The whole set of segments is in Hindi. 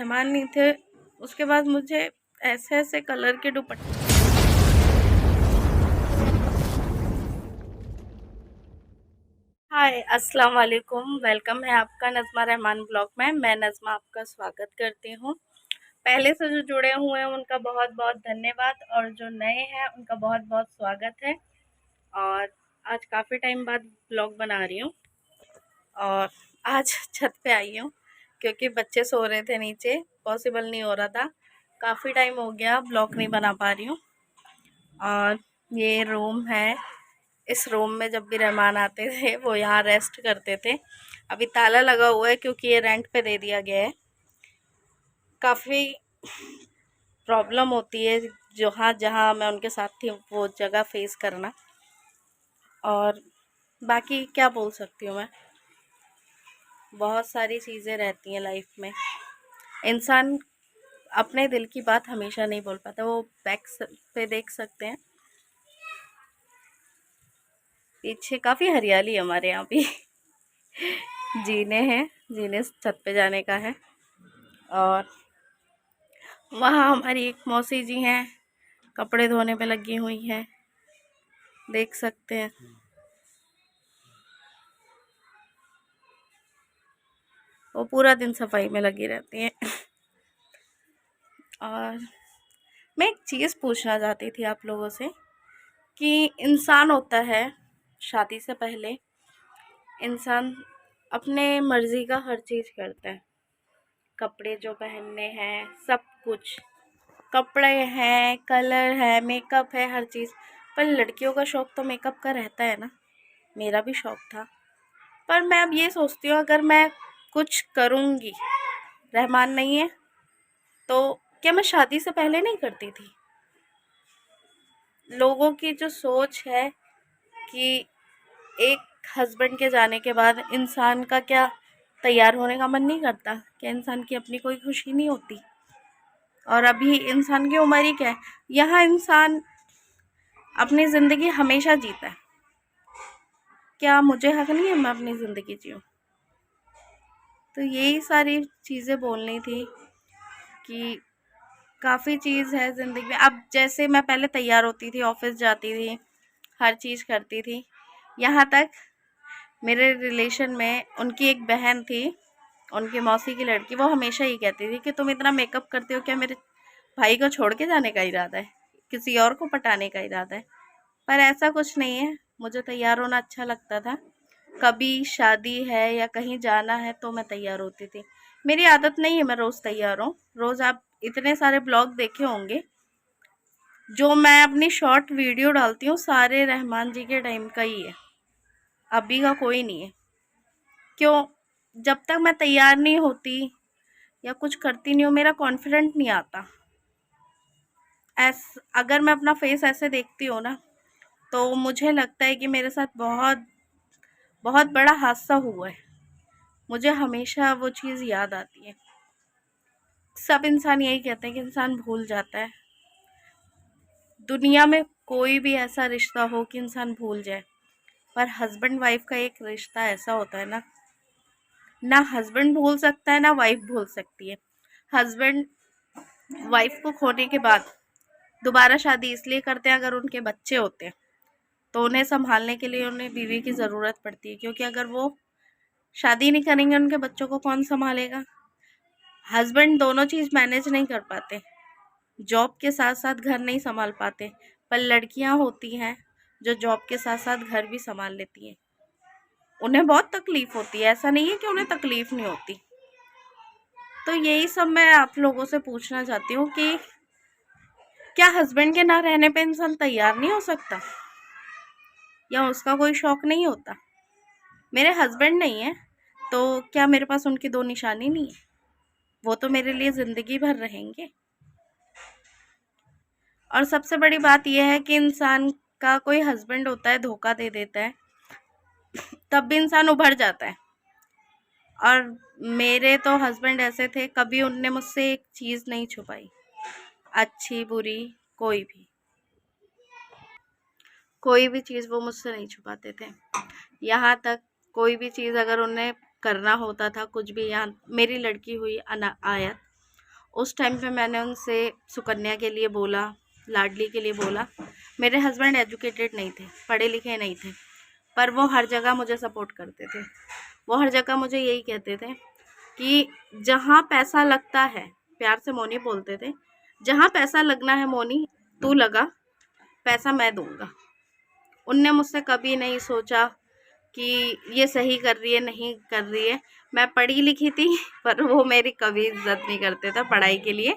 मेहमान नहीं थे, उसके बाद मुझे ऐसे ऐसे कलर के दुपट्टे। हाय, अस्सलाम वालेकुम। वेलकम है आपका नज़्मा रहमान ब्लॉग में। मैं नज़्मा आपका स्वागत करती हूँ। पहले से जो जुड़े हुए हैं उनका बहुत बहुत धन्यवाद, और जो नए हैं उनका बहुत बहुत स्वागत है। और आज काफ़ी टाइम बाद ब्लॉग बना रही हूँ, और आज छत पे आई हूँ क्योंकि बच्चे सो रहे थे नीचे, पॉसिबल नहीं हो रहा था। काफ़ी टाइम हो गया ब्लॉग नहीं बना पा रही हूँ। और ये रूम है। इस रूम में जब भी रहमान आते थे वो यहाँ रेस्ट करते थे। अभी ताला लगा हुआ है क्योंकि ये रेंट पे दे दिया गया है। काफ़ी प्रॉब्लम होती है जहाँ जहाँ मैं उनके साथ थी वो जगह फेस करना। और बाकी क्या बोल सकती हूँ मैं, बहुत सारी चीज़ें रहती हैं लाइफ में। इंसान अपने दिल की बात हमेशा नहीं बोल पाता। वो बैक पे देख सकते हैं, पीछे काफ़ी हरियाली है हमारे यहाँ भी। जीने हैं, जीने छत पे जाने का है। और वहाँ हमारी एक मौसी जी हैं, कपड़े धोने पे लगी हुई हैं, देख सकते हैं। वो पूरा दिन सफाई में लगी रहती हैं। और मैं एक चीज़ पूछना चाहती थी आप लोगों से कि इंसान होता है, शादी से पहले इंसान अपने मर्ज़ी का हर चीज़ करता है। कपड़े जो पहनने हैं, सब कुछ, कपड़े हैं, कलर है, मेकअप है, हर चीज़। पर लड़कियों का शौक़ तो मेकअप का रहता है ना। मेरा भी शौक़ था, पर मैं अब ये सोचती हूँ अगर मैं कुछ करूँगी, रहमान नहीं है तो क्या मैं शादी से पहले नहीं करती थी? लोगों की जो सोच है कि एक हस्बैंड के जाने के बाद इंसान का क्या तैयार होने का मन नहीं करता? क्या इंसान की अपनी कोई खुशी नहीं होती? और अभी इंसान की उम्र ही क्या है? यहाँ इंसान अपनी ज़िंदगी हमेशा जीता है। क्या मुझे हक नहीं है मैं अपनी ज़िंदगी जीऊँ? तो यही सारी चीज़ें बोलनी थी कि काफ़ी चीज़ है ज़िंदगी में। अब जैसे मैं पहले तैयार होती थी, ऑफिस जाती थी, हर चीज़ करती थी। यहाँ तक मेरे रिलेशन में उनकी एक बहन थी, उनकी मौसी की लड़की, वो हमेशा ही कहती थी कि तुम इतना मेकअप करते हो, क्या मेरे भाई को छोड़ के जाने का इरादा है? किसी और को पटाने का इरादा है? पर ऐसा कुछ नहीं है। मुझे तैयार होना अच्छा लगता था। कभी शादी है या कहीं जाना है तो मैं तैयार होती थी। मेरी आदत नहीं है मैं रोज़ तैयार हूँ। रोज़ आप इतने सारे ब्लॉग देखे होंगे, जो मैं अपनी शॉर्ट वीडियो डालती हूँ सारे रहमान जी के टाइम का ही है, अभी का कोई नहीं है। क्यों? जब तक मैं तैयार नहीं होती या कुछ करती नहीं हूँ, मेरा कॉन्फिडेंट नहीं आता। अगर मैं अपना फेस ऐसे देखती हूँ ना, तो मुझे लगता है कि मेरे साथ बहुत बहुत बड़ा हादसा हुआ है। मुझे हमेशा वो चीज़ याद आती है। सब इंसान यही कहते हैं कि इंसान भूल जाता है। दुनिया में कोई भी ऐसा रिश्ता हो कि इंसान भूल जाए, पर हस्बैंड वाइफ का एक रिश्ता ऐसा होता है ना, ना हस्बैंड भूल सकता है ना वाइफ भूल सकती है। हस्बैंड वाइफ को खोने के बाद दोबारा शादी इसलिए करते हैं अगर उनके बच्चे होते हैं, तो उन्हें संभालने के लिए उन्हें बीवी की ज़रूरत पड़ती है, क्योंकि अगर वो शादी नहीं करेंगे उनके बच्चों को कौन संभालेगा? हस्बैंड दोनों चीज़ मैनेज नहीं कर पाते, जॉब के साथ साथ घर नहीं संभाल पाते। पर लड़कियां होती हैं जो जॉब के साथ साथ घर भी संभाल लेती हैं। उन्हें बहुत तकलीफ़ होती है, ऐसा नहीं है कि उन्हें तकलीफ़ नहीं होती। तो यही सब मैं आप लोगों से पूछना चाहती हूँ कि क्या हस्बैंड के ना रहने पे इंसान तैयार नहीं हो सकता, या उसका कोई शौक़ नहीं होता? मेरे हस्बैंड नहीं है तो क्या मेरे पास उनकी दो निशानी नहीं है? वो तो मेरे लिए ज़िंदगी भर रहेंगे। और सबसे बड़ी बात यह है कि इंसान का कोई हस्बैंड होता है, धोखा दे देता है, तब भी इंसान उभर जाता है। और मेरे तो हस्बैंड ऐसे थे, कभी उनने मुझसे एक चीज़ नहीं छुपाई, अच्छी बुरी कोई भी चीज़ वो मुझसे नहीं छुपाते थे। यहाँ तक कोई भी चीज़ अगर उन्हें करना होता था, कुछ भी, यहाँ मेरी लड़की हुई आयत, उस टाइम पे मैंने उनसे सुकन्या के लिए बोला, लाडली के लिए बोला। मेरे हस्बैंड एजुकेटेड नहीं थे, पढ़े लिखे नहीं थे, पर वो हर जगह मुझे सपोर्ट करते थे। वो हर जगह मुझे यही कहते थे कि जहाँ पैसा लगता है, प्यार से मोनी बोलते थे, जहाँ पैसा लगना है मोनी तू लगा, पैसा मैं दूंगा। उनने मुझसे कभी नहीं सोचा कि ये सही कर रही है नहीं कर रही है। मैं पढ़ी लिखी थी पर वो मेरी कभी इज्जत नहीं करते थे पढ़ाई के लिए,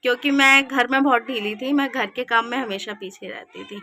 क्योंकि मैं घर में बहुत ढीली थी, मैं घर के काम में हमेशा पीछे रहती थी।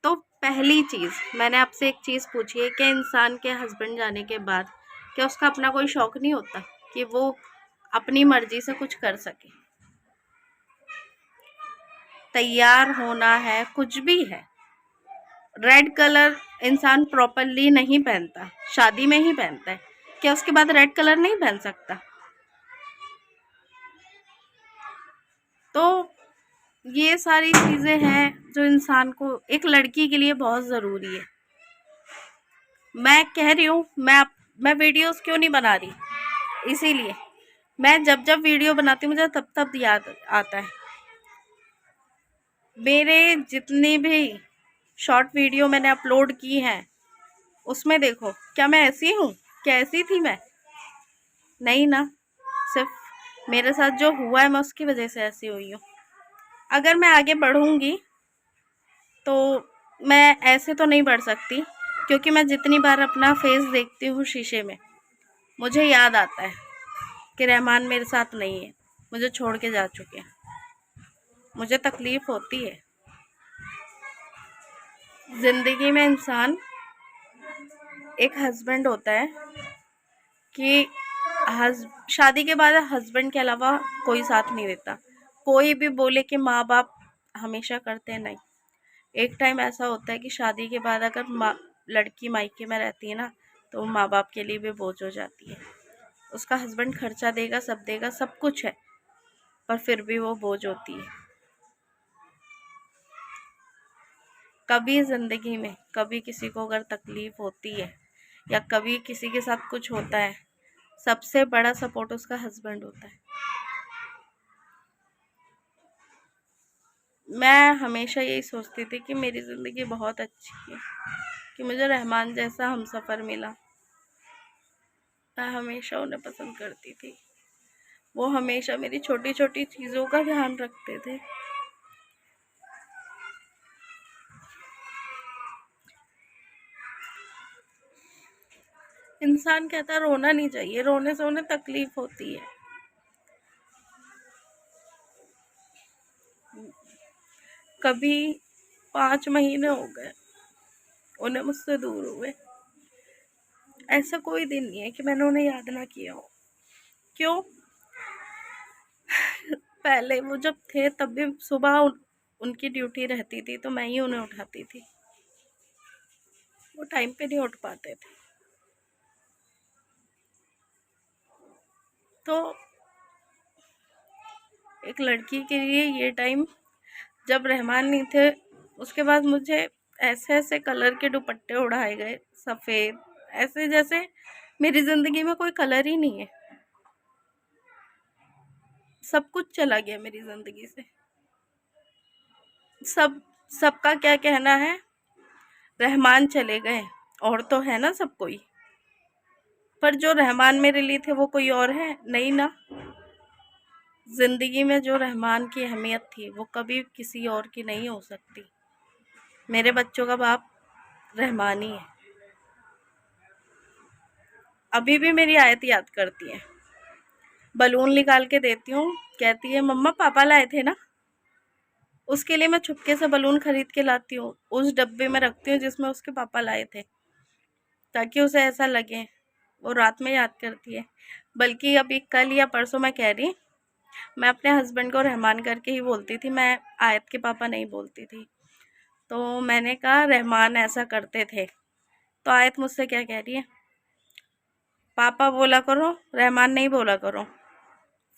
तो पहली चीज़ मैंने आपसे एक चीज़ पूछी है कि इंसान के हस्बैंड जाने के बाद क्या उसका अपना कोई शौक नहीं होता कि वो अपनी मर्जी से कुछ कर सके। तैयार होना है, कुछ भी है, रेड कलर इंसान प्रॉपरली नहीं पहनता, शादी में ही पहनता है, क्या उसके बाद रेड कलर नहीं पहन सकता? तो ये सारी चीज़ें हैं जो इंसान को, एक लड़की के लिए बहुत ज़रूरी है। मैं कह रही हूँ, मैं वीडियोस क्यों नहीं बना रही, इसीलिए मैं जब जब वीडियो बनाती हूँ मुझे तब तब याद आता है। मेरे जितनी भी शॉर्ट वीडियो मैंने अपलोड की हैं उसमें देखो, क्या मैं ऐसी हूँ? क्या ऐसी थी मैं? नहीं ना, सिर्फ मेरे साथ जो हुआ है मैं उसकी वजह से ऐसी हुई हूँ। अगर मैं आगे बढ़ूँगी तो मैं ऐसे तो नहीं बढ़ सकती, क्योंकि मैं जितनी बार अपना फेस देखती हूँ शीशे में मुझे याद आता है कि रहमान मेरे साथ नहीं है, मुझे छोड़ के जा चुके हैं। मुझे तकलीफ़ होती है। ज़िंदगी में इंसान एक हस्बैंड होता है कि शादी के बाद हस्बैंड के अलावा कोई साथ नहीं देता। कोई भी बोले कि माँ बाप हमेशा करते, नहीं। एक टाइम ऐसा होता है कि शादी के बाद अगर लड़की मायके में रहती है ना तो माँ बाप के लिए भी बोझ हो जाती है। उसका हस्बैंड खर्चा देगा, सब देगा, सब कुछ है, पर फिर भी वो बोझ होती है। कभी ज़िंदगी में कभी किसी को अगर तकलीफ़ होती है या कभी किसी के साथ कुछ होता है, सबसे बड़ा सपोर्ट उसका हस्बैंड होता है। मैं हमेशा यही सोचती थी कि मेरी ज़िंदगी बहुत अच्छी है कि मुझे रहमान जैसा हमसफ़र मिला। मैं हमेशा उन्हें पसंद करती थी। वो हमेशा मेरी छोटी छोटी चीज़ों का ध्यान रखते थे। इंसान कहता रोना नहीं चाहिए, रोने से उन्हें तकलीफ होती है। कभी 5 महीने हो गए उन्हें मुझसे दूर हुए, ऐसा कोई दिन नहीं है कि मैंने उन्हें याद ना किया हो। क्यों? पहले वो जब थे तब भी सुबह उनकी ड्यूटी रहती थी तो मैं ही उन्हें उठाती थी, वो टाइम पे नहीं उठ पाते थे। तो एक लड़की के लिए ये टाइम, जब रहमान नहीं थे उसके बाद मुझे ऐसे ऐसे कलर के दुपट्टे उड़ाए गए, सफ़ेद, ऐसे जैसे मेरी ज़िंदगी में कोई कलर ही नहीं है। सब कुछ चला गया मेरी ज़िंदगी से। सबका क्या कहना है, रहमान चले गए और तो है ना सब कोई, पर जो रहमान मेरे लिए थे वो कोई और है नहीं ना। ज़िंदगी में जो रहमान की अहमियत थी वो कभी किसी और की नहीं हो सकती। मेरे बच्चों का बाप रहमान ही है। अभी भी मेरी आयत याद करती है, बलून निकाल के देती हूँ, कहती है मम्मा पापा लाए थे ना। उसके लिए मैं छुपके से बलून खरीद के लाती हूँ, उस डब्बे में रखती हूँ जिसमें उसके पापा लाए थे, ताकि उसे ऐसा लगे। वो रात में याद करती है। बल्कि अभी कल या परसों मैं कह रही, मैं अपने हस्बैंड को रहमान करके ही बोलती थी, मैं आयत के पापा नहीं बोलती थी। तो मैंने कहा रहमान ऐसा करते थे, तो आयत मुझसे क्या कह रही है, पापा बोला करो, रहमान नहीं बोला करो।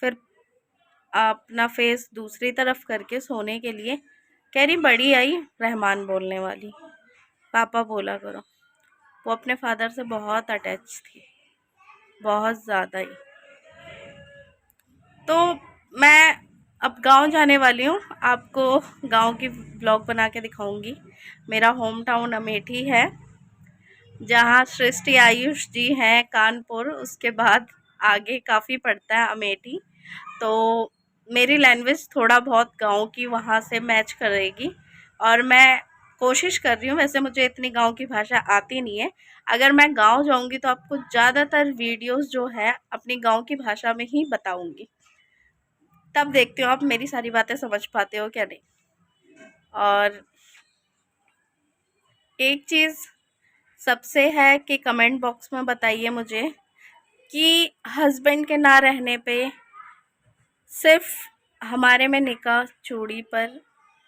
फिर अपना फेस दूसरी तरफ करके सोने के लिए कह रही बड़ी आई रहमान बोलने वाली, पापा बोला करो। वो अपने फादर से बहुत अटैच थी, बहुत ज़्यादा ही। तो मैं अब गांव जाने वाली हूँ, आपको गांव की ब्लॉग बना के दिखाऊंगी। मेरा होम टाउन अमेठी है, जहाँ सृष्टि आयुष जी हैं कानपुर, उसके बाद आगे काफ़ी पड़ता है अमेठी। तो मेरी लैंग्वेज थोड़ा बहुत गांव की वहाँ से मैच करेगी, और मैं कोशिश कर रही हूँ। वैसे मुझे इतनी गांव की भाषा आती नहीं है। अगर मैं गांव जाऊँगी तो आपको ज़्यादातर वीडियोस जो है अपनी गांव की भाषा में ही बताऊँगी, तब देखते हो आप मेरी सारी बातें समझ पाते हो क्या नहीं। और एक चीज़ सबसे है कि कमेंट बॉक्स में बताइए मुझे कि हस्बैंड के ना रहने पे सिर्फ हमारे में निकाह चूड़ी पर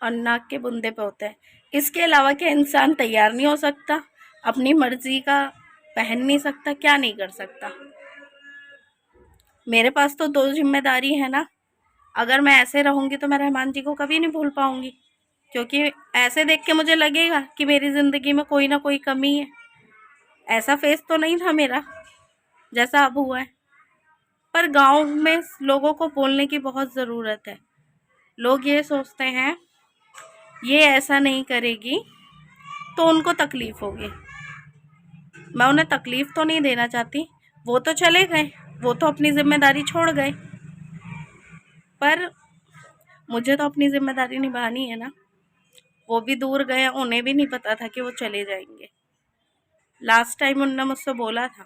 और नाक के बुंदे पे होता है, इसके अलावा क्या इंसान तैयार नहीं हो सकता, अपनी मर्जी का पहन नहीं सकता, क्या नहीं कर सकता। मेरे पास तो दो जिम्मेदारी है ना। अगर मैं ऐसे रहूँगी तो मैं रहमान जी को कभी नहीं भूल पाऊँगी, क्योंकि ऐसे देख के मुझे लगेगा कि मेरी ज़िंदगी में कोई ना कोई कमी है। ऐसा फेस तो नहीं था मेरा जैसा अब हुआ है। पर गांव में लोगों को बोलने की बहुत ज़रूरत है। लोग ये सोचते हैं ये ऐसा नहीं करेगी तो उनको तकलीफ़ होगी। मैं उन्हें तकलीफ़ तो नहीं देना चाहती, वो तो चले गए, वो तो अपनी ज़िम्मेदारी छोड़ गए, पर मुझे तो अपनी ज़िम्मेदारी निभानी है ना। वो भी दूर गए, उन्हें भी नहीं पता था कि वो चले जाएंगे। लास्ट टाइम उन्होंने मुझसे बोला था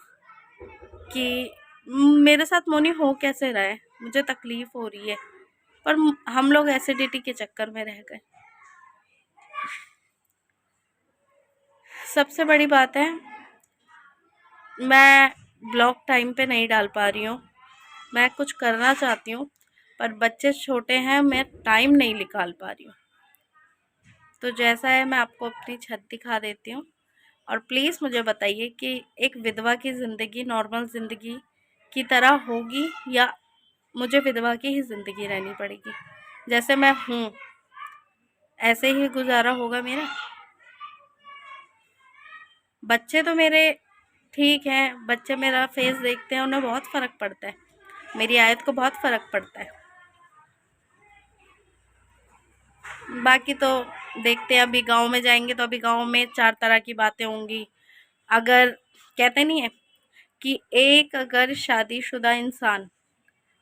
कि मेरे साथ मोनी हो कैसे रहा है, मुझे तकलीफ़ हो रही है, पर हम लोग एसिडिटी के चक्कर में रह गए। सबसे बड़ी बात है, मैं ब्लॉग टाइम पे नहीं डाल पा रही हूँ। मैं कुछ करना चाहती हूँ, पर बच्चे छोटे हैं, मैं टाइम नहीं निकाल पा रही हूँ। तो जैसा है मैं आपको अपनी छत दिखा देती हूँ, और प्लीज़ मुझे बताइए कि एक विधवा की ज़िंदगी नॉर्मल ज़िंदगी की तरह होगी, या मुझे विधवा की ही ज़िंदगी रहनी पड़ेगी। जैसे मैं हूँ ऐसे ही गुजारा होगा मेरा। बच्चे तो मेरे ठीक हैं, बच्चे मेरा फेस देखते हैं, उन्हें बहुत फ़र्क पड़ता है, मेरी आयत को बहुत फ़र्क पड़ता है। बाकी तो देखते हैं, अभी गांव में जाएंगे तो अभी गांव में 4 तरह की बातें होंगी। अगर कहते नहीं है कि एक अगर शादीशुदा इंसान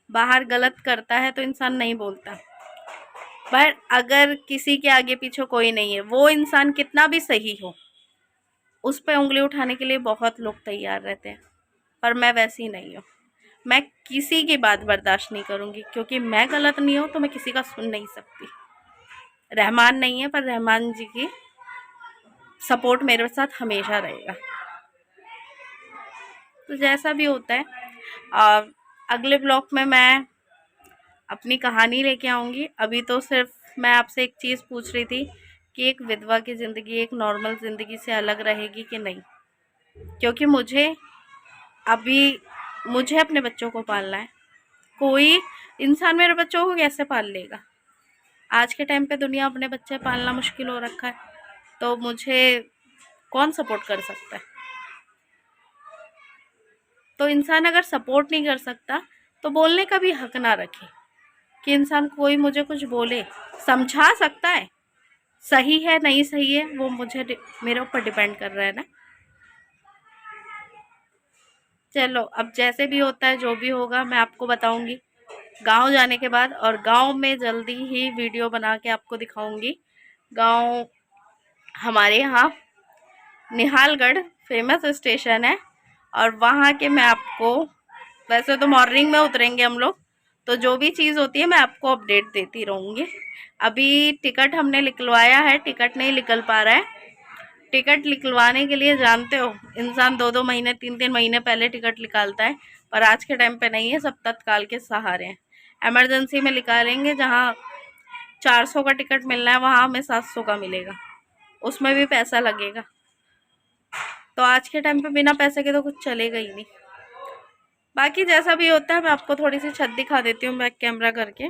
बाहर गलत करता है तो इंसान नहीं बोलता, पर अगर किसी के आगे पीछे कोई नहीं है, वो इंसान कितना भी सही हो, उस पर उंगली उठाने के लिए बहुत लोग तैयार रहते हैं। पर मैं वैसी नहीं हूँ। मैं किसी की बात बर्दाश्त नहीं करूँगी, क्योंकि मैं गलत नहीं हूँ तो मैं किसी का सुन नहीं सकती। रहमान नहीं है, पर रहमान जी की सपोर्ट मेरे साथ हमेशा रहेगा। तो जैसा भी होता है, अगले ब्लॉग में मैं अपनी कहानी लेके आऊँगी। अभी तो सिर्फ मैं आपसे एक चीज़ पूछ रही थी कि एक विधवा की ज़िंदगी एक नॉर्मल ज़िंदगी से अलग रहेगी कि नहीं, क्योंकि मुझे अपने बच्चों को पालना है। कोई इंसान मेरे बच्चों को कैसे पाल लेगा? आज के टाइम पे दुनिया अपने बच्चे पालना मुश्किल हो रखा है, तो मुझे कौन सपोर्ट कर सकता है? तो इंसान अगर सपोर्ट नहीं कर सकता तो बोलने का भी हक ना रखे कि इंसान कोई मुझे कुछ बोले। समझा सकता है, सही है नहीं सही है वो मेरे ऊपर डिपेंड कर रहा है ना। चलो, अब जैसे भी होता है, जो भी होगा मैं आपको बताऊंगी गांव जाने के बाद, और गांव में जल्दी ही वीडियो बना के आपको दिखाऊंगी। गांव हमारे यहाँ निहालगढ़ फेमस स्टेशन है, और वहाँ के मैं आपको, वैसे तो मॉर्निंग में उतरेंगे हम लोग, तो जो भी चीज़ होती है मैं आपको अपडेट देती रहूँगी। अभी टिकट हमने निकलवाया है, टिकट नहीं निकल पा रहा है। टिकट निकलवाने के लिए जानते हो, इंसान 2-2 महीने 3-3 महीने पहले टिकट निकालता है, पर आज के टाइम पे नहीं है, सब तत्काल के सहारे हैं। एमरजेंसी में निकालेंगे, जहाँ 400 का टिकट मिलना है वहाँ हमें 700 का मिलेगा, उसमें भी पैसा लगेगा। तो आज के टाइम पे बिना पैसे के तो कुछ चलेगा ही नहीं। बाकी जैसा भी होता है मैं आपको थोड़ी सी छत दिखा देती हूँ बैक कैमरा करके।